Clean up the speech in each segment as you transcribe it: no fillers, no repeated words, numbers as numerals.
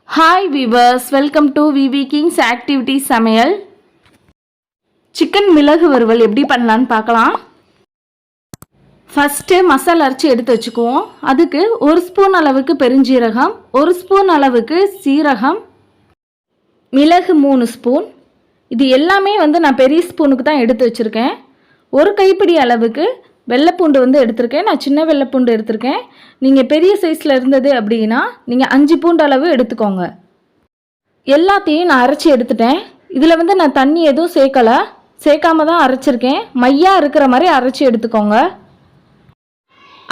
Hi viewers, welcome to VV Kings activity சமையல். Chicken மிளகு வறுவல் எப்படி பண்ணலான்னு பார்க்கலாம். ஃபஸ்ட்டு மசாலா அரைச்சி எடுத்து வச்சுக்குவோம். அதுக்கு 1 ஸ்பூன் அளவுக்கு பெருஞ்சீரகம், 1 ஸ்பூன் அளவுக்கு சீரகம், மிளகு 3 ஸ்பூன். இது எல்லாமே நான் பெரிய ஸ்பூனுக்கு தான் எடுத்து வச்சுருக்கேன். ஒரு கைப்பிடி அளவுக்கு வெள்ளைப்பூண்டு எடுத்திருக்கேன். நான் சின்ன வெள்ளைப்பூண்டு எடுத்திருக்கேன். நீங்கள் பெரிய சைஸில் இருந்தது அப்படின்னா நீங்கள் 5 பூண்டு அளவு எடுத்துக்கோங்க. எல்லாத்தையும் நான் அரைச்சி எடுத்துட்டேன். இதில் நான் தண்ணி எதுவும் சேர்க்காம தான் அரைச்சிருக்கேன். மையாக இருக்கிற மாதிரி அரைச்சி எடுத்துக்கோங்க.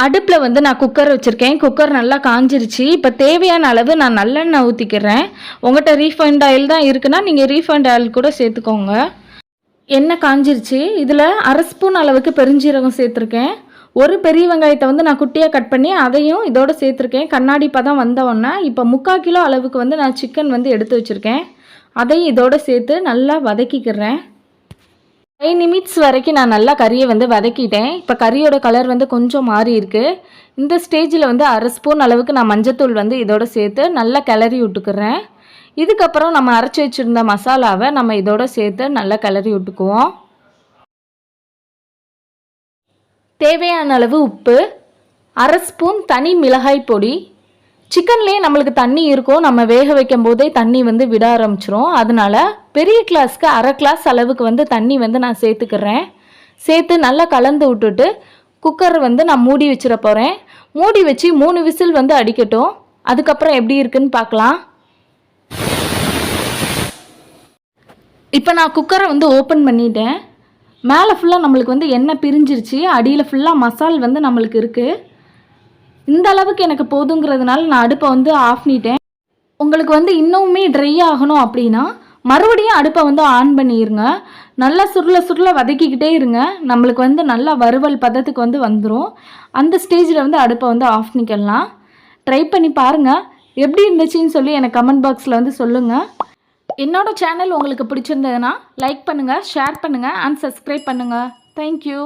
அடுப்பில் நான் குக்கர் வச்சுருக்கேன். குக்கர் நல்லா காஞ்சிருச்சு. இப்போ தேவையான அளவு நான் நல்லெண்ணெய் ஊற்றிக்கிறேன். உங்கள்கிட்ட ரீஃபைண்ட் ஆயில் தான் இருக்குன்னா நீங்கள் ரீஃபைண்ட் ஆயில் கூட சேர்த்துக்கோங்க. எண்ணெய் காஞ்சிருச்சு. இதில் 1/2 ஸ்பூன் அளவுக்கு பெருஞ்சீரகம் சேர்த்துருக்கேன். ஒரு பெரிய வெங்காயத்தை நான் குட்டியாக கட் பண்ணி அதையும் இதோடு சேர்த்துருக்கேன். கண்ணாடி பதம் வந்தவுடனே இப்போ 3/4 கிலோ அளவுக்கு நான் சிக்கன் எடுத்து வச்சுருக்கேன். அதையும் இதோடு சேர்த்து நல்லா வதக்கிக்கிறேன். 5 நிமிட்ஸ் வரைக்கும் நான் நல்லா கறியை வதக்கிட்டேன். இப்போ கறியோட கலர் கொஞ்சம் மாறி இருக்குது. இந்த ஸ்டேஜில் 1/2 ஸ்பூன் அளவுக்கு நான் மஞ்சத்தூள் இதோடு சேர்த்து நல்லா கிளறி விட்டுக்கிறேன். இதுக்கப்புறம் நம்ம அரைச்சி வச்சுருந்த மசாலாவை நம்ம இதோட சேர்த்து நல்லா கிளறி விட்டுக்குவோம். தேவையான அளவு உப்பு, 1/2 ஸ்பூன் தனி மிளகாய் பொடி. சிக்கன்லேயே நம்மளுக்கு தண்ணி இருக்கும். நம்ம வேக வைக்கும் போதே தண்ணி விட ஆரம்பிச்சிரும். அதனால பெரிய கிளாஸ்க்கு 1/2 கிளாஸ் அளவுக்கு தண்ணி நான் சேர்த்துக்கிறேன். சேர்த்து நல்லா கலந்து விட்டுட்டு குக்கர் நான் மூடி வச்சிட போகிறேன். மூடி வச்சு 3 விசில் அடிக்கட்டும். அதுக்கப்புறம் எப்படி இருக்குன்னு பார்க்கலாம். இப்போ நான் குக்கரை ஓப்பன் பண்ணிட்டேன். மேலே ஃபுல்லாக நம்மளுக்கு எண்ணெய் பிரிஞ்சிருச்சு. அடியில் ஃபுல்லாக மசால் நம்மளுக்கு இருக்குது. இந்த அளவுக்கு எனக்கு போதுங்கிறதுனால நான் அடுப்பை ஆஃப் பண்ணிட்டேன். உங்களுக்கு இன்னுமே ட்ரை ஆகணும் அப்படின்னா மறுபடியும் அடுப்பை ஆன் பண்ணிடுங்க. நல்லா சுருள வதக்கிக்கிட்டே இருங்க. நம்மளுக்கு நல்லா வறுவல் பதத்துக்கு வந்துடும். அந்த ஸ்டேஜில் அடுப்பை ஆஃப் பண்ணிக்கலாம். ட்ரை பண்ணி பாருங்கள். எப்படி இருந்துச்சுன்னு சொல்லி எனக்கு கமெண்ட் பாக்ஸில் சொல்லுங்கள். என்னோட சேனல் உங்களுக்கு பிடிச்சிருந்ததுன்னா லைக் பண்ணுங்கள், ஷேர் பண்ணுங்கள் அண்ட் சப்ஸ்கிரைப் பண்ணுங்கள். தேங்க்யூ.